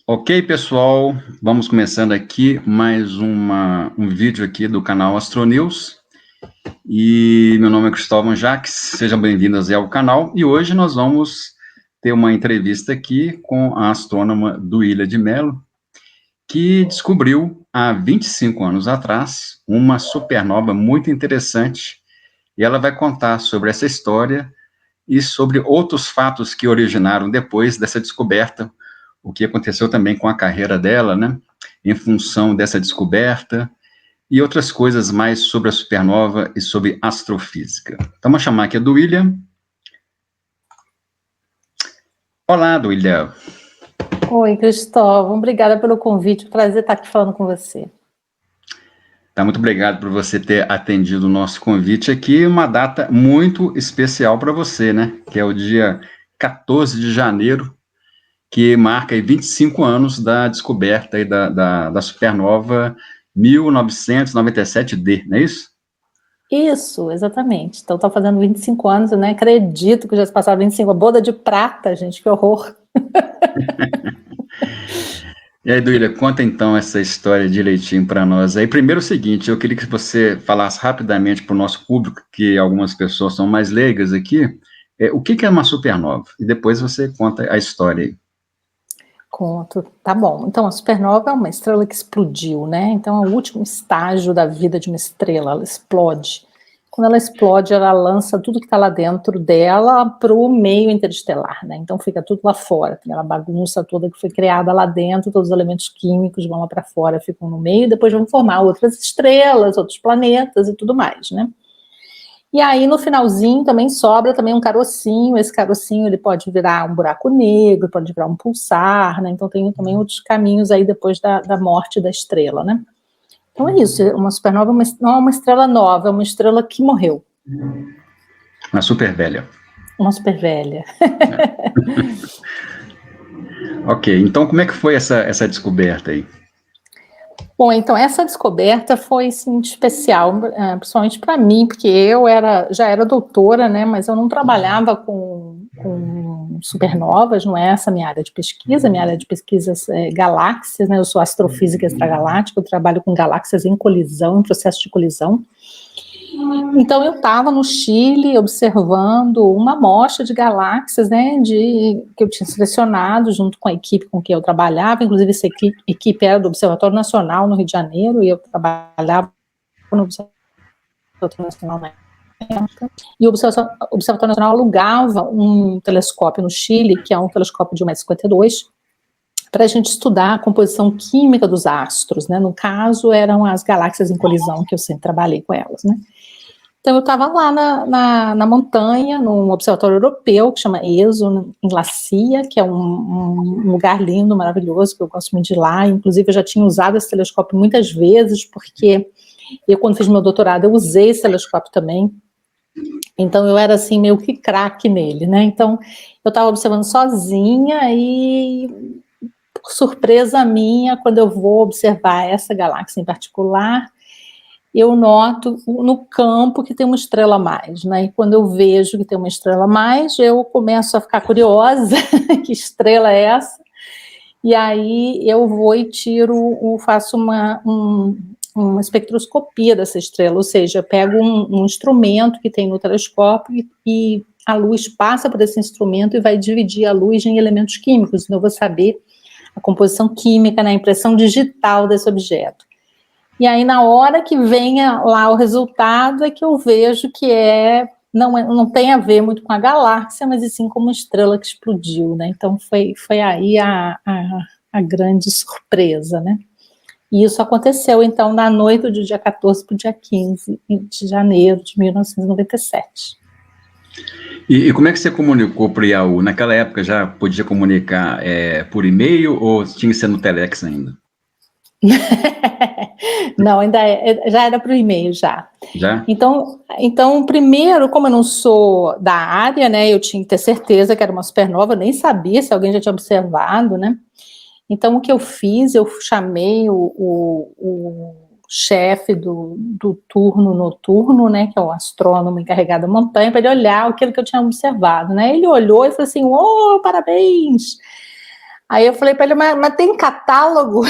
Ok, pessoal, vamos começando aqui mais um vídeo aqui do canal Astronews. E meu nome é Cristóvão Jacques, sejam bem-vindos ao canal. E hoje nós vamos ter uma entrevista aqui com a astrônoma Duília de Mello, que descobriu há 25 anos atrás uma supernova muito interessante. E ela vai contar sobre essa história e sobre outros fatos que originaram depois dessa descoberta, o que aconteceu também com a carreira dela, né, em função dessa descoberta, e outras coisas mais sobre a supernova e sobre astrofísica. Então, vamos chamar aqui a Duília. Olá, Duília. Oi, Cristóvão, obrigada pelo convite, prazer estar aqui falando com você. Tá, muito obrigado por você ter atendido o nosso convite aqui, uma data muito especial para você, né, que é o dia 14 de janeiro, que marca aí 25 anos da descoberta aí da supernova 1997D, não é isso? Isso, exatamente. Então, está fazendo 25 anos, eu nem acredito que já se passaram 25, a boda de prata, gente, que horror. E aí, Duília, conta então essa história direitinho para nós. Aí, primeiro o seguinte, eu queria que você falasse rapidamente para o nosso público, que algumas pessoas são mais leigas aqui, o que é uma supernova? E depois você conta a história aí. Conto, tá bom. Então, a supernova é uma estrela que explodiu, né? Então, é o último estágio da vida de uma estrela, ela explode. Quando ela explode, ela lança tudo que está lá dentro dela para o meio interestelar, né? Então, fica tudo lá fora, aquela bagunça toda que foi criada lá dentro, todos os elementos químicos vão lá para fora, ficam no meio, e depois vão formar outras estrelas, outros planetas e tudo mais, né? E aí, no finalzinho, também sobra também um carocinho. Esse carocinho, ele pode virar um buraco negro, pode virar um pulsar, né? Então, tem também outros caminhos aí depois da morte da estrela, né? Então, é isso. Uma supernova não é uma estrela nova, é uma estrela que morreu. Uma super velha. Uma super velha. Ok, então como é que foi essa descoberta aí? Bom, então essa descoberta foi assim, especial, principalmente para mim, porque eu já era doutora, né, mas eu não trabalhava com supernovas, não é essa a minha área de pesquisa. Minha área de pesquisa é galáxias, né, eu sou astrofísica extragaláctica, eu trabalho com galáxias em colisão, em processo de colisão. Então eu estava no Chile observando uma amostra de galáxias, né, que eu tinha selecionado junto com a equipe com quem eu trabalhava. Inclusive essa equipe era do Observatório Nacional no Rio de Janeiro, e eu trabalhava no Observatório Nacional na época. E o Observatório Nacional alugava um telescópio no Chile, que é um telescópio de 1,52 m, para a gente estudar a composição química dos astros, né? No caso, eram as galáxias em colisão, que eu sempre trabalhei com elas, né? Então, eu estava lá na montanha, num observatório europeu, que chama ESO, em La Silla, que é um lugar lindo, maravilhoso, que eu gosto muito de ir lá. Inclusive, eu já tinha usado esse telescópio muitas vezes, porque eu, quando fiz meu doutorado, eu usei esse telescópio também. Então, eu era, assim, meio que craque nele, né? Então, eu estava observando sozinha e, por surpresa minha, quando eu vou observar essa galáxia em particular, eu noto no campo que tem uma estrela a mais, né? E quando eu vejo que tem uma estrela a mais, eu começo a ficar curiosa, que estrela é essa? E aí eu vou e faço uma espectroscopia dessa estrela, ou seja, eu pego um instrumento que tem no telescópio e a luz passa por esse instrumento e vai dividir a luz em elementos químicos. Então eu vou saber a composição química, né, a impressão digital desse objeto. E aí, na hora que venha lá o resultado, é que eu vejo que não tem a ver muito com a galáxia, mas sim com uma estrela que explodiu, né? Então, foi aí a grande surpresa, né? E isso aconteceu, então, na noite do dia 14 para o dia 15 de janeiro de 1997. E como é que você comunicou para o IAU? Naquela época já podia comunicar por e-mail ou tinha que ser no Telex ainda? Não, já era para o e-mail, já. Já? Então, primeiro, como eu não sou da área, né, eu tinha que ter certeza que era uma supernova, eu nem sabia se alguém já tinha observado, né, Então, o que eu fiz, eu chamei o chefe do turno noturno, né, que é o astrônomo encarregado da montanha, para ele olhar aquilo que eu tinha observado, né? Ele olhou e falou assim: "Oh, parabéns!" Aí eu falei para ele: mas tem catálogo?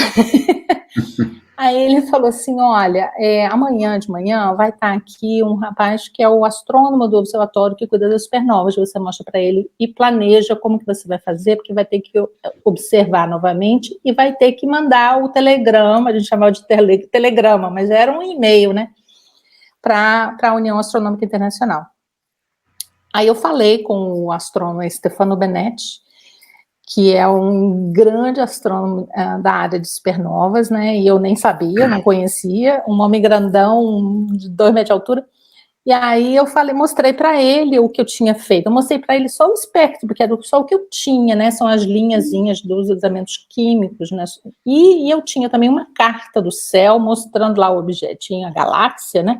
Aí ele falou assim: olha, amanhã de manhã vai estar aqui um rapaz que é o astrônomo do observatório que cuida das supernovas. Você mostra para ele e planeja como que você vai fazer, porque vai ter que observar novamente e vai ter que mandar o telegrama, a gente chamava de telegrama, mas era um e-mail, né, para a União Astronômica Internacional. Aí eu falei com o astrônomo Stefano Benetti, que é um grande astrônomo da área de supernovas, né, e eu nem sabia, não conhecia, um homem grandão, de 2 metros de altura, e aí eu mostrei para ele o que eu tinha feito, eu mostrei para ele só o espectro, porque era só o que eu tinha, né, são as linhazinhas dos elementos químicos, né, e eu tinha também uma carta do céu, mostrando lá o objetinho, a galáxia, né,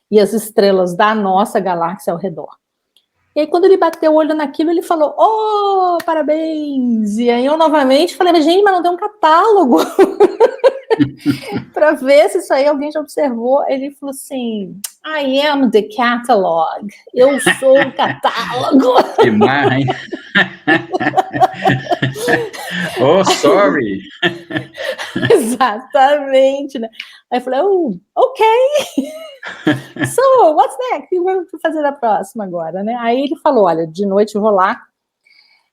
e as estrelas da nossa galáxia ao redor. E aí, quando ele bateu o olho naquilo, ele falou: "Oh, parabéns!" E aí eu novamente falei: "Mas, gente, mas não tem um catálogo para ver se isso aí alguém já observou." Ele falou assim: "I am the catalog." Eu sou o catálogo. Que marra, hein? Oh, sorry! Exatamente, né? Aí eu falei: "Oh, ok." So, what's next? O que vamos fazer da próxima agora, né? Aí ele falou: "Olha, de noite eu vou lá."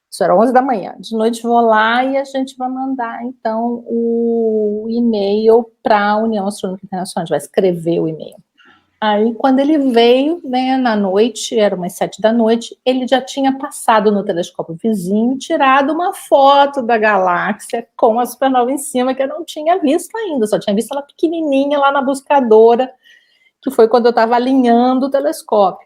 Isso era 11 da manhã. De noite vou lá e a gente vai mandar, então, o e-mail para a União Astronômica Internacional. A gente vai escrever o e-mail. Aí, quando ele veio, né, na noite, era umas 7 da noite, ele já tinha passado no telescópio vizinho e tirado uma foto da galáxia com a supernova em cima, que eu não tinha visto ainda, só tinha visto ela pequenininha lá na buscadora, que foi quando eu estava alinhando o telescópio.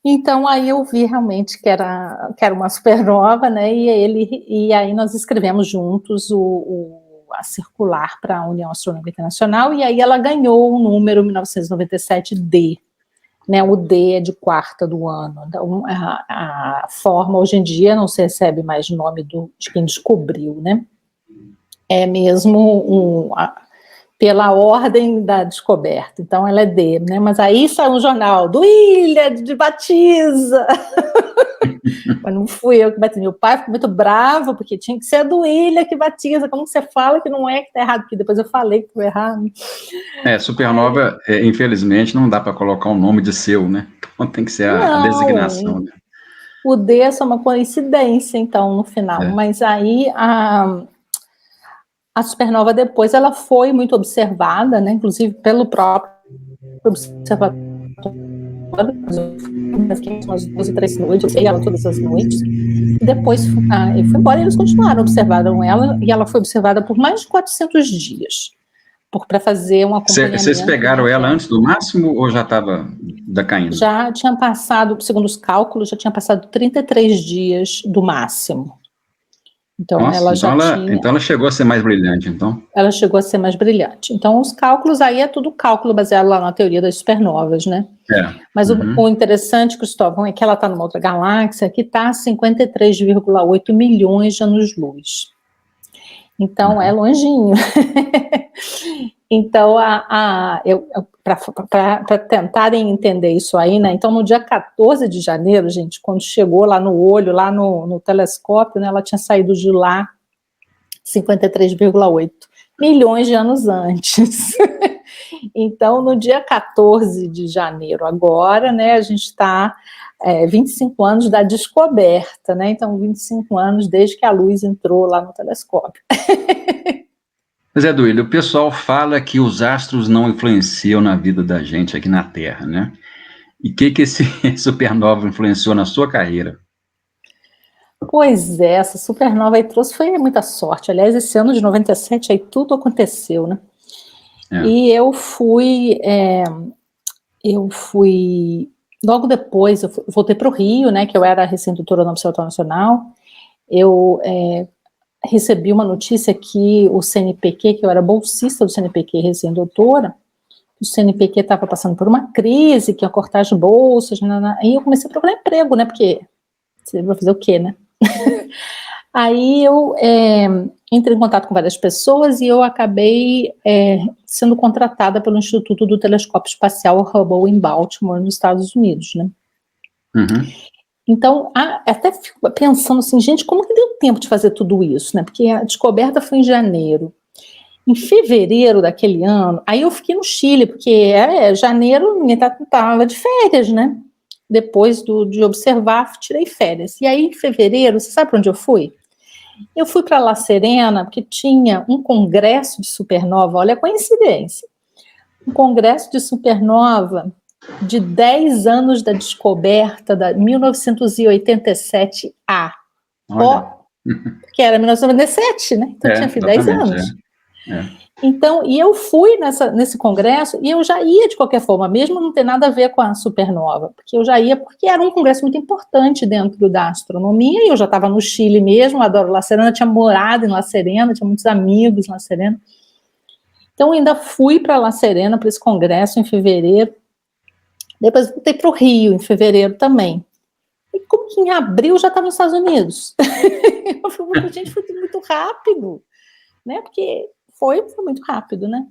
Então, aí eu vi realmente que era uma supernova, né, e aí nós escrevemos juntos a circular para a União Astronômica Internacional, e aí ela ganhou o número 1997D, né, o D é de quarta do ano. Então, a forma, hoje em dia, não se recebe mais nome de quem descobriu, né, é mesmo pela ordem da descoberta, então ela é D, né? Mas aí saiu um jornal do Ilha de Batiza, mas não fui eu que batiza. Meu pai ficou muito bravo, porque tinha que ser do Ilha que batiza, como você fala que não é, que tá errado, porque depois eu falei que foi errado. Supernova, infelizmente, não dá para colocar o nome de seu, né? Então tem que ser a designação, né? O D é só uma coincidência, então, no final, mas aí a supernova depois, ela foi muito observada, né, inclusive pelo próprio observatório, umas 12, 13 noites, eu sei ela todas as noites, e depois ele foi embora e eles continuaram observando ela, e ela foi observada por mais de 400 dias, para fazer um acompanhamento. Vocês pegaram ela antes do máximo ou já estava decaindo? Já tinha passado, segundo os cálculos, já tinha passado 33 dias do máximo. Então, nossa, ela já tinha... Então ela chegou a ser mais brilhante, então? Ela chegou a ser mais brilhante. Então, os cálculos aí é tudo cálculo baseado lá na teoria das supernovas, né? Mas o interessante, Cristóvão, é que ela está numa outra galáxia que está a 53,8 milhões de anos-luz. Então, é longinho. Então, para tentarem entender isso aí, né? Então, no dia 14 de janeiro, gente, quando chegou lá no olho, lá no telescópio, né, ela tinha saído de lá 53,8 milhões de anos antes. Então, no dia 14 de janeiro agora, né, a gente está 25 anos da descoberta, né? Então, 25 anos desde que a luz entrou lá no telescópio. Mas, Duílio, o pessoal fala que os astros não influenciam na vida da gente aqui na Terra, né? E o que esse supernova influenciou na sua carreira? Pois é, essa supernova aí foi muita sorte. Aliás, esse ano de 97 aí tudo aconteceu, né? E eu fui logo depois, eu voltei para o Rio, né, que eu era recém-doutora no Observatório Nacional, eu recebi uma notícia que o CNPq, que eu era bolsista do CNPq recém-doutora, o CNPq estava passando por uma crise, que ia cortar as bolsas, aí eu comecei a procurar emprego, né, porque você vai fazer o quê, né? Aí eu entrei em contato com várias pessoas e eu acabei sendo contratada pelo Instituto do Telescópio Espacial Hubble em Baltimore, nos Estados Unidos, né? Uhum. Então, até fico pensando assim, gente, como que deu tempo de fazer tudo isso, né? Porque a descoberta foi em janeiro. Em fevereiro daquele ano, aí eu fiquei no Chile, porque janeiro ninguém estava de férias, né? Depois de observar, tirei férias. E aí, em fevereiro, você sabe para onde eu fui? Eu fui para La Serena, porque tinha um congresso de supernova, olha a coincidência. Um congresso de supernova de 10 anos da descoberta da 1987A. Porque era 1997, né? Então tinha feito 10 anos. Então, e eu fui nesse congresso e eu já ia de qualquer forma, mesmo não ter nada a ver com a supernova, porque eu já ia porque era um congresso muito importante dentro da astronomia e eu já estava no Chile mesmo, adoro La Serena, tinha morado em La Serena, tinha muitos amigos em La Serena. Então, eu ainda fui para La Serena, para esse congresso em fevereiro, depois voltei para o Rio em fevereiro também. E como que em abril já estava nos Estados Unidos? Eu falei, gente, foi tudo muito rápido, né? Porque foi muito rápido, né?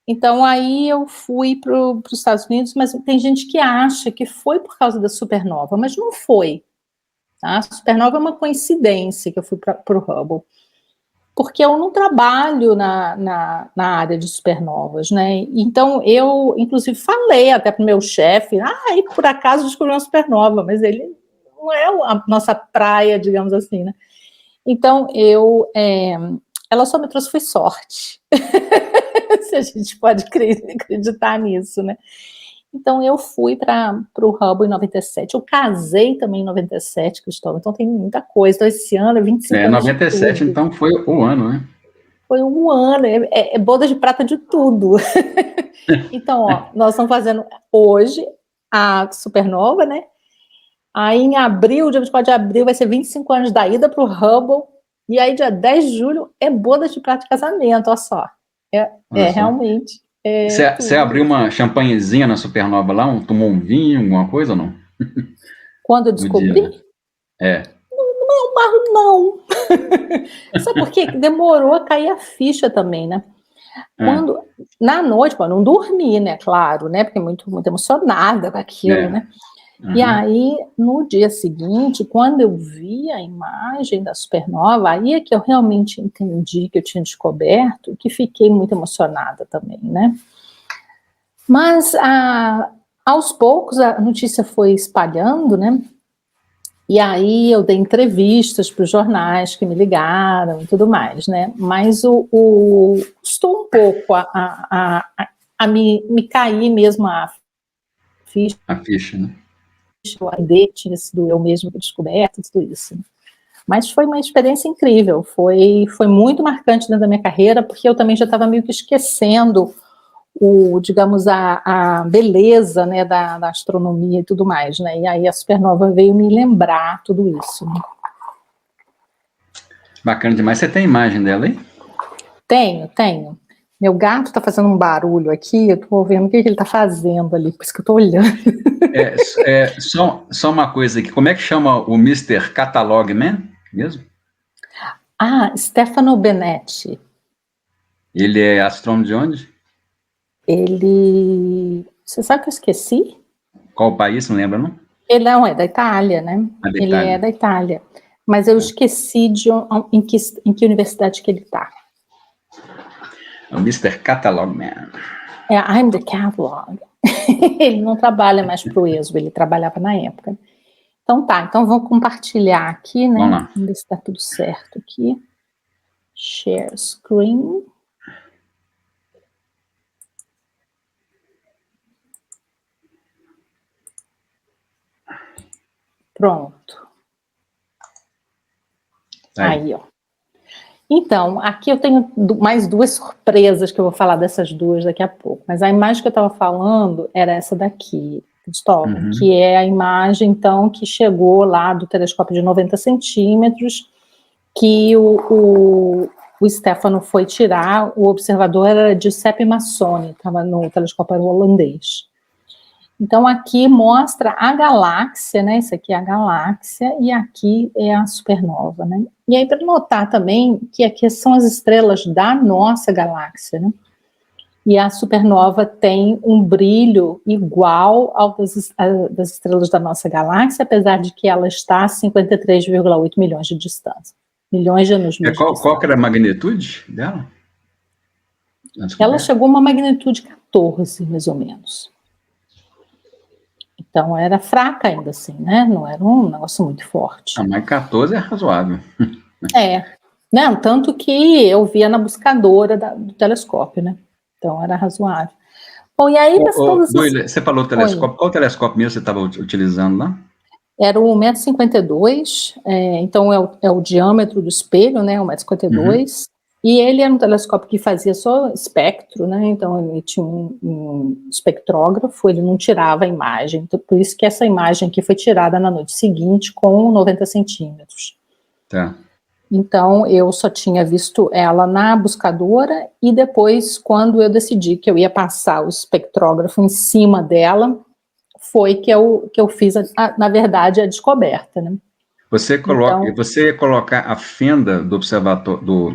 Então, aí eu fui para os Estados Unidos, mas tem gente que acha que foi por causa da supernova, mas não foi. Tá? A supernova é uma coincidência que eu fui para o Hubble, porque eu não trabalho na área de supernovas, né? Então, eu, inclusive, falei até para o meu chefe, e por acaso descobri uma supernova, mas ele não é a nossa praia, digamos assim, né? Então, ela só me trouxe foi sorte. Se a gente pode acreditar nisso, né? Então, eu fui para o Hubble em 97. Eu casei também em 97, Cristóvão. Então, tem muita coisa. Então, esse ano é 25 anos 97, de tudo. Então, foi o ano, né? Foi um ano. É boda de prata de tudo. Então, nós estamos fazendo hoje a supernova, né? Aí, em abril, dia 24 de abril, vai ser 25 anos da ida para o Hubble. E aí, dia 10 de julho, é boda de prata de casamento, olha só. Realmente. Você abriu uma champanhezinha na supernova lá? Tomou um vinho, alguma coisa ou não? Quando eu descobri? Não. Sabe por quê? Demorou a cair a ficha também, né? Quando, na noite, não dormi, né? Claro, né? Porque muito, muito emocionada com aquilo, né? Uhum. E aí, no dia seguinte, quando eu vi a imagem da supernova, aí é que eu realmente entendi que eu tinha descoberto, que fiquei muito emocionada também, né? Mas, aos poucos, a notícia foi espalhando, né? E aí eu dei entrevistas para os jornais que me ligaram e tudo mais, né? Mas custou um pouco a me cair mesmo a ficha. A ficha, né? Tinha sido eu mesmo que descoberto, tudo isso. Mas foi uma experiência incrível, foi muito marcante dentro da minha carreira, porque eu também já estava meio que esquecendo digamos, a beleza, né, da astronomia e tudo mais, né? E aí a supernova veio me lembrar tudo isso. Né? Bacana demais. Você tem imagem dela aí? Tenho. Meu gato está fazendo um barulho aqui, eu estou vendo o que ele está fazendo ali, por isso que eu estou olhando. Só uma coisa aqui, como é que chama o Mr. Catalog Man mesmo? Stefano Benetti. Ele é astrônomo de onde? Você sabe que eu esqueci? Qual país, não lembra, não? Ele não é da Itália, né? Ele é da Itália. Mas eu esqueci em que universidade que ele está. O Mr. Catalog Man. I'm the catalog. Ele não trabalha mais para o ESO, ele trabalhava na época. Então vou compartilhar aqui, né? Vamos lá. Vamos ver se está tudo certo aqui. Share screen. Pronto. Aí, ó. Então, aqui eu tenho mais duas surpresas que eu vou falar dessas duas daqui a pouco. Mas a imagem que eu estava falando era essa daqui, Cristóvão, que é a imagem, então, que chegou lá do telescópio de 90 centímetros, que o Stefano foi tirar, o observador era Giuseppe Massoni, estava no telescópio holandês. Então, aqui mostra a galáxia, né? Isso aqui é a galáxia e aqui é a supernova, né? E aí, para notar também que aqui são as estrelas da nossa galáxia, né? E a supernova tem um brilho igual ao das estrelas da nossa galáxia, apesar de que ela está a 53,8 milhões de distância. Milhões de anos-luz de distância. Qual que era a magnitude dela? Ela chegou a uma magnitude 14, mais ou menos. Então, era fraca ainda assim, né? Não era um negócio muito forte. Mas 14 é razoável. Não, tanto que eu via na buscadora do telescópio, né? Então, era razoável. Bom, e aí... Você falou telescópio. Qual telescópio mesmo você estava utilizando lá? Era o 1,52 m, então é o diâmetro do espelho, né? 1,52 m. E ele era um telescópio que fazia só espectro, né? Então ele tinha um espectrógrafo, ele não tirava a imagem. Então, por isso que essa imagem aqui foi tirada na noite seguinte com 90 centímetros. Tá. Então eu só tinha visto ela na buscadora e depois, quando eu decidi que eu ia passar o espectrógrafo em cima dela, foi que eu fiz, na verdade, a descoberta, né? Você ia colocar a fenda do observatório,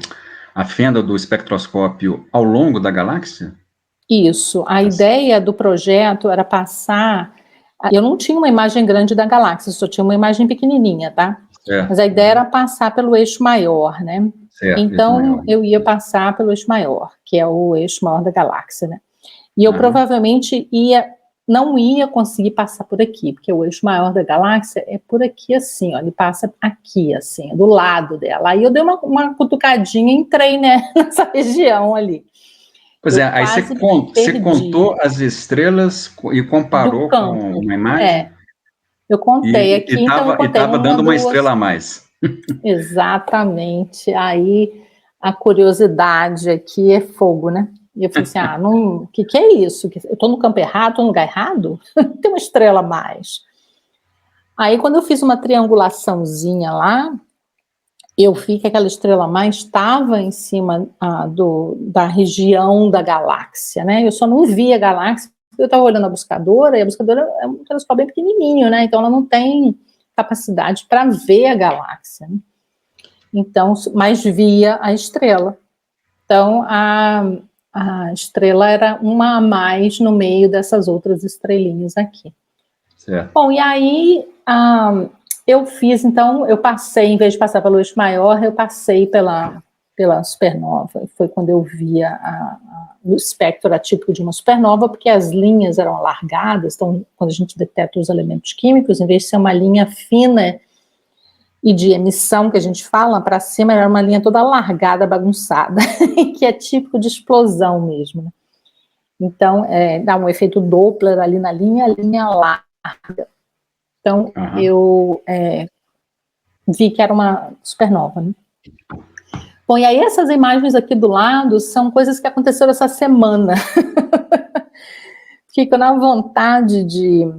a fenda do espectroscópio ao longo da galáxia? Isso. A ideia do projeto era passar... Eu não tinha uma imagem grande da galáxia, só tinha uma imagem pequenininha, tá? Certo. Mas a ideia era passar pelo eixo maior, né? Certo, então, maior. Eu ia passar pelo eixo maior, que é o eixo maior da galáxia, né? E eu provavelmente não ia conseguir passar por aqui, porque o eixo maior da galáxia é por aqui assim, ó, ele passa aqui assim, do lado dela. Aí eu dei uma cutucadinha e entrei, né, nessa região ali. Pois é, aí você contou as estrelas e comparou com uma imagem? Eu contei aqui, então eu contei estava dando uma estrela a mais. Exatamente, aí a curiosidade aqui é fogo, né? E eu falei assim, o que é isso? Eu estou no campo errado, estou no lugar errado? Tem uma estrela a mais. Aí, quando eu fiz uma triangulaçãozinha lá, eu vi que aquela estrela a mais estava em cima da região da galáxia, né? Eu só não vi a galáxia, porque eu estava olhando a buscadora, e a buscadora é um telescópio bem pequenininho, né? Então, ela não tem capacidade para ver a galáxia, né? Então, mas via a estrela. Então, a estrela era uma a mais no meio dessas outras estrelinhas aqui. Certo. Bom, e aí eu fiz, então, eu passei, em vez de passar pelo eixo maior, eu passei pela supernova. Foi quando eu via o espectro atípico de uma supernova, porque as linhas eram alargadas, então, quando a gente detecta os elementos químicos, em vez de ser uma linha fina e de emissão, que a gente fala, para cima era uma linha toda alargada, bagunçada, que é típico de explosão mesmo, né? Então, dá um efeito Doppler ali na linha, a linha larga. Então, eu vi que era uma supernova, né? Bom, e aí essas imagens aqui do lado são coisas que aconteceram essa semana. Fiquei com a vontade de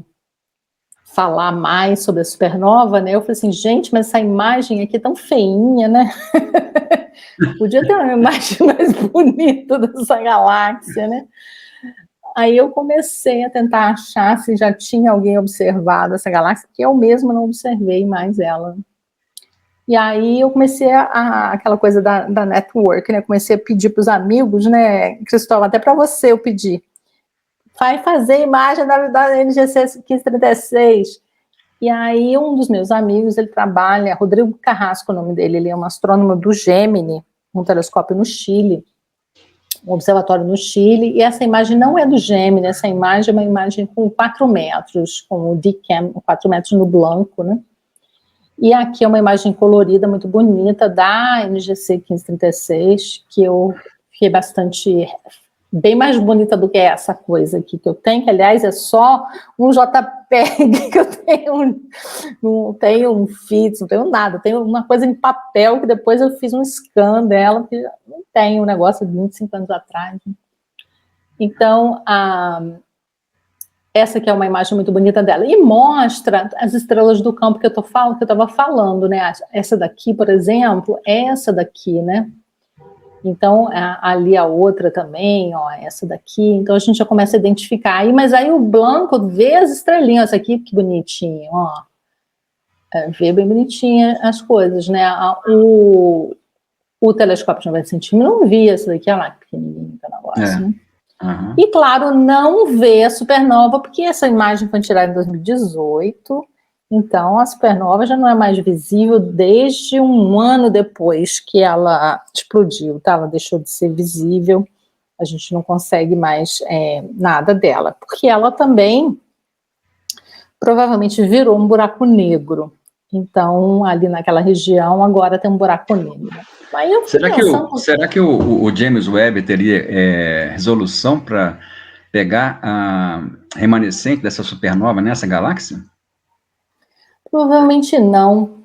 falar mais sobre a supernova, né? Eu falei assim, gente, mas essa imagem aqui é tão feinha, né? Podia ter uma imagem mais bonita dessa galáxia, né? Aí eu comecei a tentar achar se já tinha alguém observado essa galáxia, que eu mesma não observei mais ela. E aí eu comecei aquela coisa da network, né? Comecei a pedir para os amigos, né, Cristóvão, até para você eu pedi. Vai fazer imagem da NGC 1536. E aí um dos meus amigos, ele trabalha, Rodrigo Carrasco é o nome dele, ele é um astrônomo do Gemini, um telescópio no Chile, um observatório no Chile, e essa imagem não é do Gemini, essa imagem é uma imagem com 4 metros, com o DCAM, 4 metros no blanco, né? E aqui é uma imagem colorida, muito bonita, da NGC 1536, que eu fiquei bem mais bonita do que essa coisa aqui que eu tenho, que aliás é só um JPEG, que eu tenho, não tenho um FITS, não tenho nada, tenho uma coisa em papel que depois eu fiz um scan dela, porque não tenho um negócio de 25 anos atrás. Então, essa aqui é uma imagem muito bonita dela, e mostra as estrelas do campo que eu estava falando, né? Essa daqui, por exemplo, essa daqui, né? Então, ali a outra também, ó, essa daqui. Então, a gente já começa a identificar aí, mas aí o Blanco vê as estrelinhas aqui, que bonitinho, ó. Vê bem bonitinha as coisas, né? O telescópio de 90 centímetros não via essa daqui, olha lá, que pequenininho que é o negócio, né? Uhum. E, claro, não vê a supernova, porque essa imagem foi tirada em 2018, então a supernova já não é mais visível desde um ano depois que ela explodiu, tá? Ela deixou de ser visível, a gente não consegue mais nada dela, porque ela também provavelmente virou um buraco negro. Então, ali naquela região, agora tem um buraco negro. Aí eu Será que o James Webb teria resolução para pegar a remanescente dessa supernova nessa galáxia? Provavelmente não.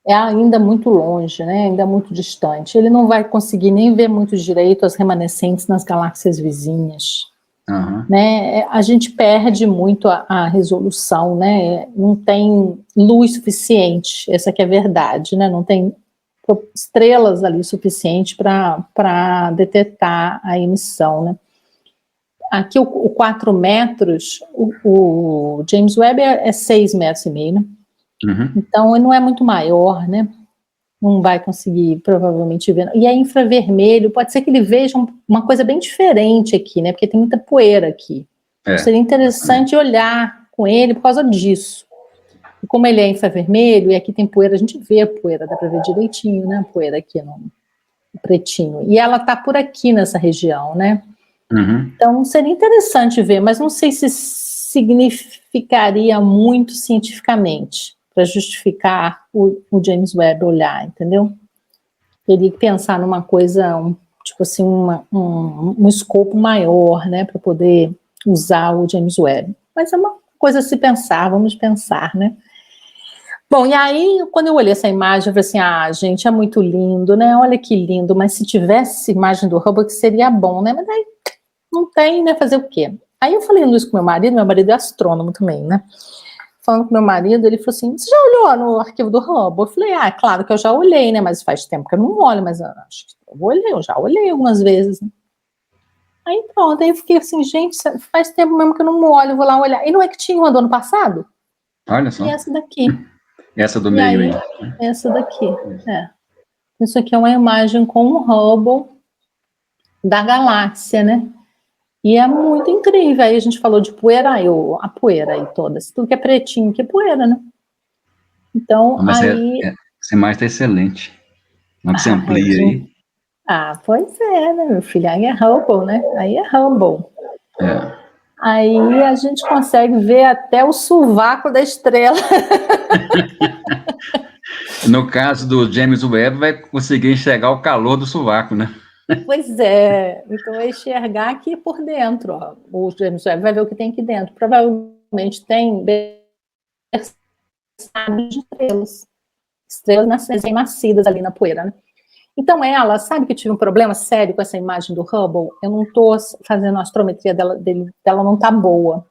É ainda muito longe, né? Ainda muito distante. Ele não vai conseguir nem ver muito direito as remanescentes nas galáxias vizinhas. Uhum. Né? A gente perde muito a resolução, né? Não tem luz suficiente, essa que é a verdade, né? Não tem estrelas ali suficiente para detectar a emissão, né? Aqui o 4 metros, o James Webb é 6,5 metros, né? Uhum. Então ele não é muito maior, né? Não vai conseguir provavelmente ver. E é infravermelho, pode ser que ele veja uma coisa bem diferente aqui, né? Porque tem muita poeira aqui. Seria interessante olhar com ele por causa disso. E como ele é infravermelho e aqui tem poeira, a gente vê a poeira, dá para ver direitinho, né? A poeira aqui no pretinho. E ela está por aqui nessa região, né? Uhum. Então seria interessante ver, mas não sei se significaria muito cientificamente para justificar o James Webb olhar, entendeu? Teria que pensar numa coisa, tipo assim, um escopo maior, né, para poder usar o James Webb. Mas é uma coisa a se pensar, vamos pensar, né? Bom, e aí, quando eu olhei essa imagem, eu falei assim, gente, é muito lindo, né? Olha que lindo, mas se tivesse imagem do Hubble, que seria bom, né? Mas aí não tem, né? Fazer o quê? Aí eu falei isso com meu marido é astrônomo também, né? Falando com meu marido, ele falou assim, você já olhou no arquivo do Hubble? Eu falei, claro que eu já olhei, né? Mas faz tempo que eu não olho, mas eu acho que eu já olhei algumas vezes, né? Aí pronto, aí eu fiquei assim, gente, faz tempo mesmo que eu não olho, vou lá olhar. E não é que tinha uma do ano passado? Olha só. E essa daqui. Essa do E meio aí. essa daqui, Isso aqui é uma imagem com o Hubble da galáxia, né? E é muito incrível. Aí a gente falou de poeira, a poeira aí toda. Tudo que é pretinho, que é poeira, né? Então, Mas aí... essa imagem está excelente. Não que você amplia aí. Pois é, né, meu filho? Aí é Hubble, né? Aí é Hubble. Aí a gente consegue ver até o sovaco da estrela. No caso do James Webb, vai conseguir enxergar o calor do sovaco, né? Pois é. Então vai enxergar aqui por dentro, ó. O James Webb vai ver o que tem aqui dentro. Provavelmente tem de estrelas. Estrelas nascidas ali na poeira, né? Então ela, sabe que eu tive um problema sério com essa imagem do Hubble? Eu não estou fazendo a astrometria dela não está boa.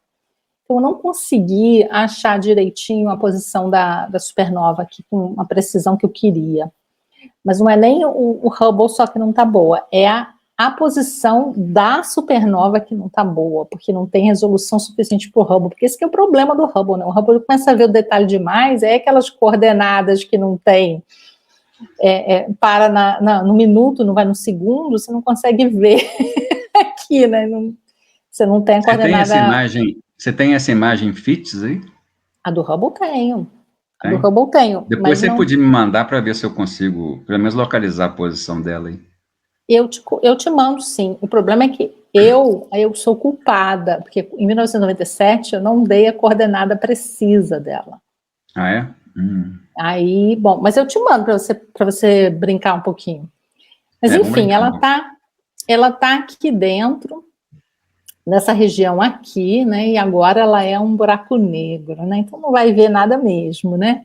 Eu não consegui achar direitinho a posição da supernova aqui com a precisão que eu queria. Mas não é nem o Hubble só que não está boa, é a posição da supernova que não está boa, porque não tem resolução suficiente para o Hubble, porque esse que é o problema do Hubble, né? O Hubble começa a ver o detalhe demais, é aquelas coordenadas que não tem, para no minuto, não vai no segundo, você não consegue ver aqui, né? Você não tem a coordenada... Você tem essa imagem FITS aí? A do Hubble tenho. Do Hubble tenho. Depois você podia me mandar para ver se eu consigo, pelo menos, localizar a posição dela aí. Eu te mando, sim. O problema é que eu sou culpada, porque em 1997 eu não dei a coordenada precisa dela. Ah, é? Aí, bom, mas eu te mando para você brincar um pouquinho. Mas enfim, ela tá aqui dentro, nessa região aqui, né? E agora ela é um buraco negro, né? Então não vai ver nada mesmo, né?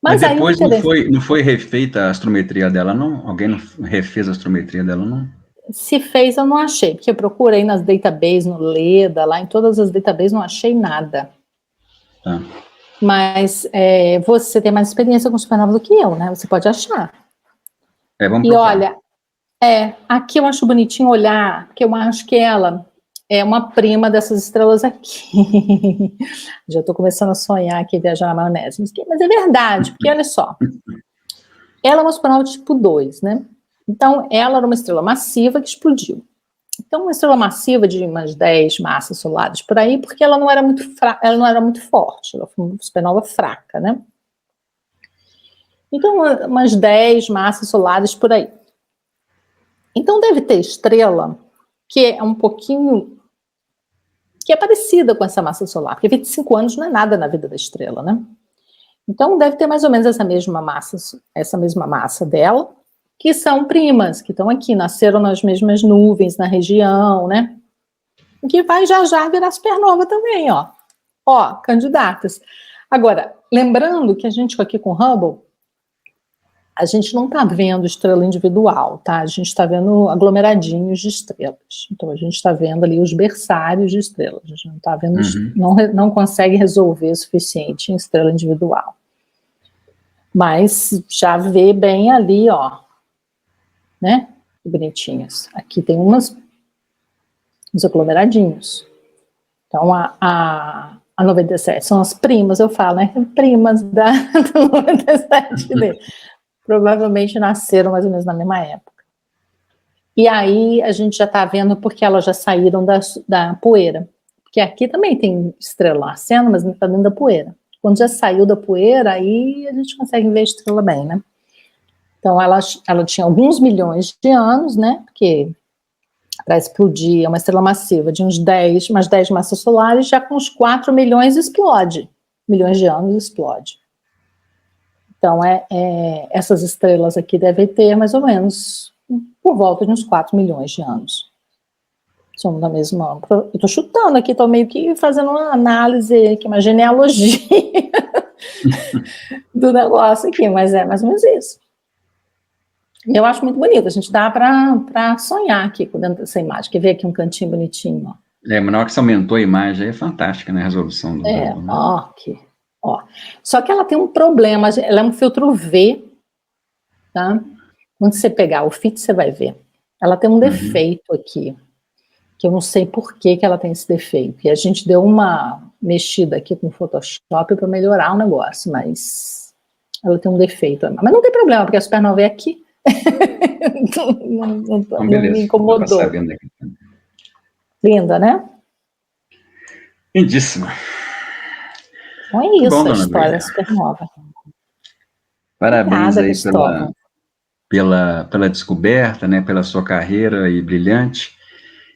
Mas depois não foi refeita a astrometria dela, não? Alguém não refez a astrometria dela, não? Se fez, eu não achei, porque eu procurei nas databases, no Leda, lá em todas as databases, não achei nada. Tá. Mas você tem mais experiência com supernova do que eu, né? Você pode achar. Vamos e procurar. olha, Aqui eu acho bonitinho olhar, porque eu acho que ela é uma prima dessas estrelas aqui. Já estou começando a sonhar aqui, viajar na maionese. Mas é verdade, porque olha só. Ela é uma supernova tipo 2, né? Então, ela era uma estrela massiva que explodiu. Então, uma estrela massiva de umas 10 massas solares por aí, porque ela não era muito forte, ela foi uma supernova fraca, né? Então, umas 10 massas solares por aí. Então, deve ter estrela que é um pouquinho... que é parecida com essa massa solar, porque 25 anos não é nada na vida da estrela, né? Então, deve ter mais ou menos essa mesma massa dela, que são primas, que estão aqui, nasceram nas mesmas nuvens, na região, né? E que vai já virar supernova também, ó. Ó, candidatas. Agora, lembrando que a gente aqui com Hubble, a gente não está vendo estrela individual, tá? A gente está vendo aglomeradinhos de estrelas. Então, a gente está vendo ali os berçários de estrelas. A gente não está vendo, não consegue resolver o suficiente em estrela individual. Mas já vê bem ali, ó, né? Bonitinhas. Aqui tem uns aglomeradinhos. Então, a 97 são as primas, eu falo, né? Primas da 97D. Provavelmente nasceram mais ou menos na mesma época. E aí a gente já está vendo porque elas já saíram da poeira. Porque aqui também tem estrela nascendo, mas não está dentro da poeira. Quando já saiu da poeira, aí a gente consegue ver a estrela bem, né? Então ela tinha alguns milhões de anos, né? Porque para explodir é uma estrela massiva de umas 10 massas solares, já com uns 4 milhões explode. Milhões de anos explode. Então, essas estrelas aqui devem ter mais ou menos por volta de uns 4 milhões de anos. Somos da mesma... Eu estou chutando aqui, estou meio que fazendo uma análise, aqui, uma genealogia do negócio aqui, mas é mais ou menos isso. Eu acho muito bonito, a gente dá para sonhar aqui dentro dessa imagem. Quer ver aqui um cantinho bonitinho, ó. Mas na hora que você aumentou a imagem, é fantástica, né, a resolução do Hubble, né? Ó, aqui. Ó. Só que ela tem um problema, ela é um filtro V, tá? Quando você pegar o FIT, você vai ver. Ela tem um defeito aqui, que eu não sei por que ela tem esse defeito. E a gente deu uma mexida aqui com o Photoshop para melhorar o negócio, mas ela tem um defeito. Mas não tem problema, porque a supernova é aqui. não me incomodou. Linda, né? Lindíssima. Então é isso, a história da supernova. Parabéns aí pela descoberta, né, pela sua carreira aí brilhante.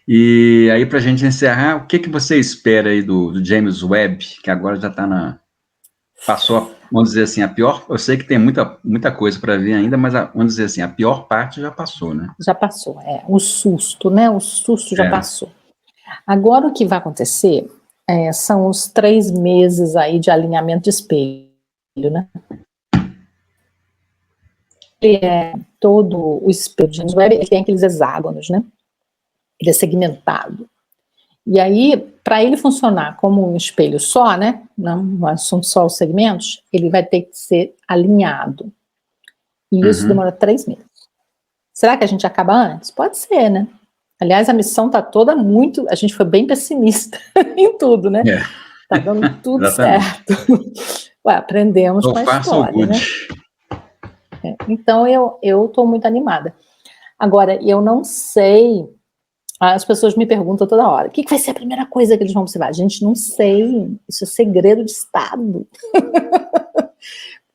E aí, para a gente encerrar, o que você espera aí do James Webb, que agora já está passou, vamos dizer assim, a pior... Eu sei que tem muita coisa para ver ainda, mas vamos dizer assim, a pior parte já passou, né? Já passou, o susto, né? O susto já passou. Agora, o que vai acontecer são os 3 meses aí de alinhamento de espelho, né? Todo o espelho de James Webb, ele tem aqueles hexágonos, né? Ele é segmentado. E aí, para ele funcionar como um espelho só, né? Não são só os segmentos, ele vai ter que ser alinhado. E isso demora 3 meses. Será que a gente acaba antes? Pode ser, né? Aliás, a missão está toda muito... A gente foi bem pessimista em tudo, né? Tá dando tudo certo. Ué, aprendemos com a história, né? Então, eu estou muito animada. Agora, eu não sei... As pessoas me perguntam toda hora, o que vai ser a primeira coisa que eles vão observar? Gente, não sei, isso é segredo de Estado.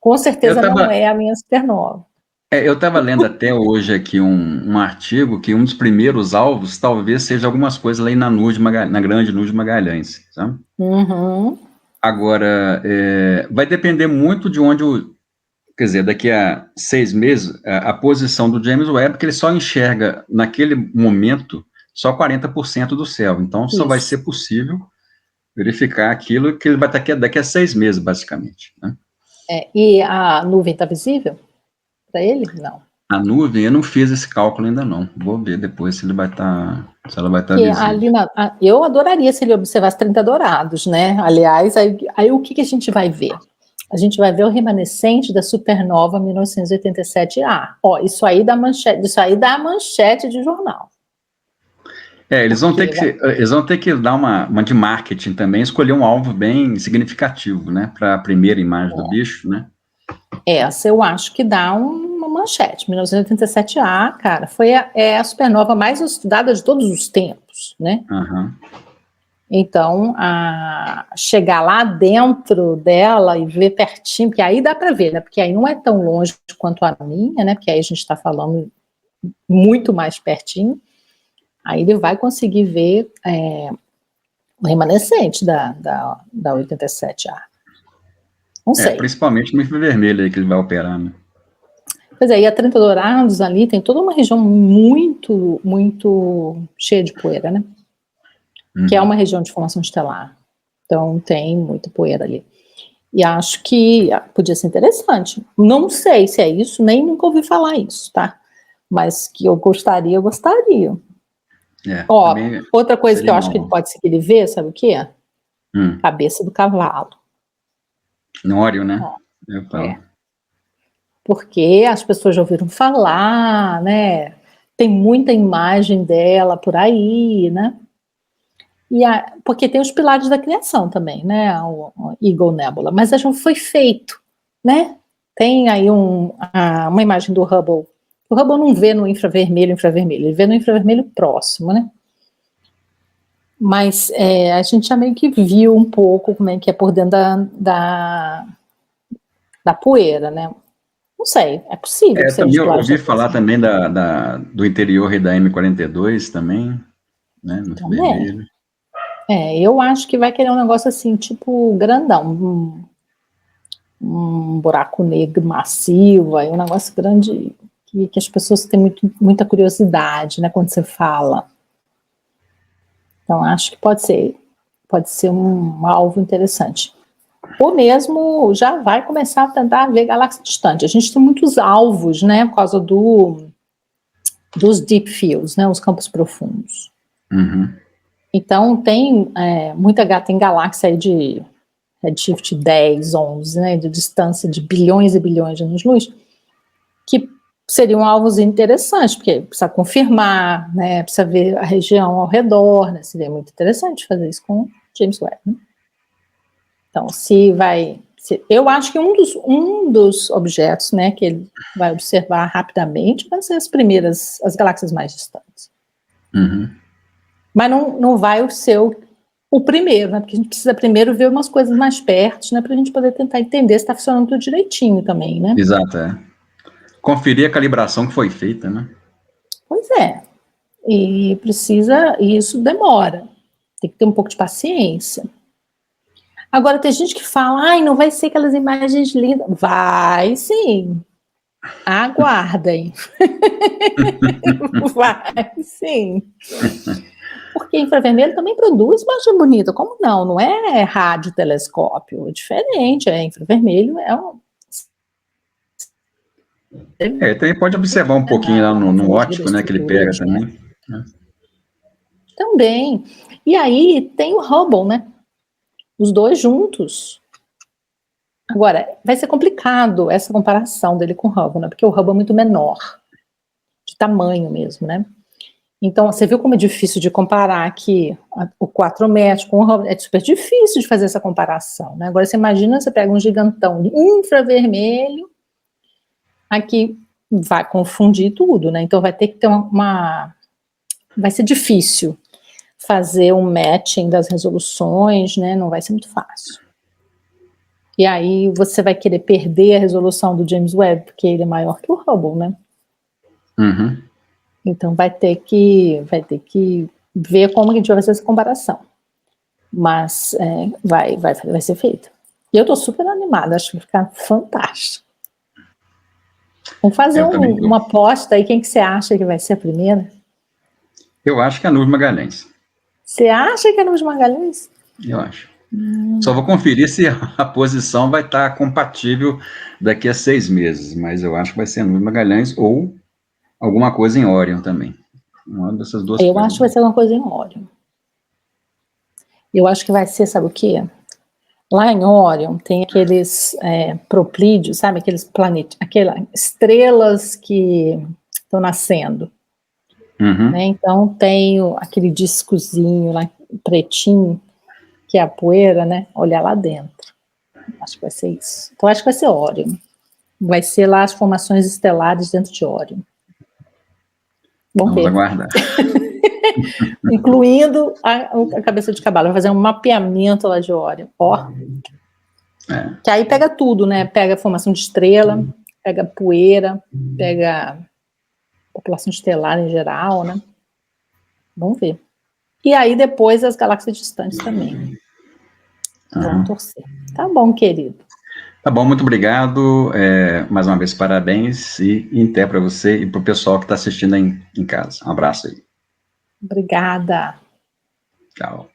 Com certeza não é a minha supernova. Eu estava lendo até hoje aqui um artigo que um dos primeiros alvos talvez seja algumas coisas lá na grande Nuvem de Magalhães, sabe? Agora, vai depender muito de onde quer dizer, daqui a 6 meses, a posição do James Webb, que ele só enxerga naquele momento só 40% do céu. Então, só vai ser possível verificar aquilo que ele vai estar aqui daqui a 6 meses, basicamente, né? E a nuvem está visível para ele? Não. A nuvem, eu não fiz esse cálculo ainda não. Vou ver depois se ela vai estar visível. Eu adoraria se ele observasse 30 dourados, né? Aliás, aí o que a gente vai ver? a gente vai ver o remanescente da supernova 1987A. Ó, isso aí dá manchete de jornal. Eles vão ter que dar uma de marketing também, escolher um alvo bem significativo, né, para a primeira imagem do bicho, né? Essa eu acho que dá uma manchete. 1987A, cara, foi a supernova mais estudada de todos os tempos, né? Uhum. Então, chegar lá dentro dela e ver pertinho, porque aí dá para ver, né? Porque aí não é tão longe quanto a minha, né? Porque aí a gente está falando muito mais pertinho. Aí ele vai conseguir ver o remanescente da 87A. Não sei. Principalmente no infravermelho aí que ele vai operar, né? Pois é, e a 30 Dourados ali tem toda uma região muito, muito cheia de poeira, né? Que é uma região de formação estelar. Então tem muita poeira ali. E acho que podia ser interessante. Não sei se é isso, nem nunca ouvi falar isso, tá? Mas que eu gostaria. Ó, outra coisa que eu acho que pode ser que ele vê, sabe o quê? Cabeça do cavalo. Nório, né? Porque as pessoas já ouviram falar, né? Tem muita imagem dela por aí, né? Porque tem os pilares da criação também, né? O Eagle Nebula, mas já foi feito, né? Tem aí uma imagem do Hubble. O Hubble não vê no infravermelho, ele vê no infravermelho próximo, né? Mas a gente já meio que viu um pouco como é que é por dentro da poeira, né? Não sei, é possível que seja. Eu ouvi falar também do interior da M42 também, né? No vermelho. Eu acho que vai querer um negócio assim, tipo grandão, um buraco negro massivo, aí um negócio grande que as pessoas têm muita curiosidade, né, quando você fala. Então acho que pode ser um alvo interessante. Ou mesmo já vai começar a tentar ver galáxia distante. A gente tem muitos alvos, né, por causa dos deep fields, né, os campos profundos. Uhum. Então tem tem galáxia aí de redshift 10, 11, né, de distância de bilhões e bilhões de anos-luz, que seriam alvos interessantes, porque precisa confirmar, né, precisa ver a região ao redor, né, seria muito interessante fazer isso com James Webb. Né? Então, eu acho que um dos objetos, né, que ele vai observar rapidamente vai ser as galáxias mais distantes. Uhum. Mas não vai ser o primeiro, né? Porque a gente precisa primeiro ver umas coisas mais perto, né? Para a gente poder tentar entender se está funcionando tudo direitinho também, né? Exato, Conferir a calibração que foi feita, né? Pois é. E isso demora. Tem que ter um pouco de paciência. Agora, tem gente que fala, não vai ser aquelas imagens lindas. Vai sim. Aguardem. Vai sim. Porque infravermelho também produz imagem bonita. Como não? Não é radiotelescópio. É diferente. Infravermelho também pode observar um pouquinho lá no óptico, né? Que ele pega também. Né? Também. E aí tem o Hubble, né? Os dois juntos. Agora, vai ser complicado essa comparação dele com o Hubble, né? Porque o Hubble é muito menor. De tamanho mesmo, né? Então, você viu como é difícil de comparar aqui o 4 metros com o Hubble? É super difícil de fazer essa comparação, né? Agora, você imagina, você pega um gigantão infravermelho, aqui vai confundir tudo, né? Então, vai ter que ter vai ser difícil fazer um matching das resoluções, né? Não vai ser muito fácil. E aí, você vai querer perder a resolução do James Webb, porque ele é maior que o Hubble, né? Uhum. Então vai ter que ver como a gente vai fazer essa comparação. Mas vai ser feito. E eu estou super animada, acho que vai ficar fantástico. Vamos fazer uma aposta aí, quem que você acha que vai ser a primeira? Eu acho que é a Núbia Magalhães. Você acha que é a Núbia Magalhães? Eu acho. Só vou conferir se a posição vai estar compatível daqui a 6 meses, mas eu acho que vai ser a Núbia Magalhães ou alguma coisa em Órion também. Uma dessas duas coisas. Eu acho que vai ser alguma coisa em Órion. Eu acho que vai ser, sabe o quê? Lá em Órion tem aqueles propídeos, sabe? Aqueles planetas, aquelas estrelas que estão nascendo. Uhum. Né? Então tem aquele discozinho lá, pretinho, que é a poeira, né? Olhar lá dentro. Acho que vai ser isso. Então acho que vai ser Órion. Vai ser lá as formações estelares dentro de Órion. Vamos ver. aguardar. Incluindo a cabeça de cavalo. Vai fazer um mapeamento lá de Órion. Ó. Que aí pega tudo, né? Pega a formação de estrela, pega poeira, pega população estelar em geral, né? Vamos ver. E aí depois as galáxias distantes também. Vamos torcer. Tá bom, querido. Tá bom, muito obrigado. Mais uma vez, parabéns e até para você e para o pessoal que está assistindo aí em casa. Um abraço aí. Obrigada. Tchau.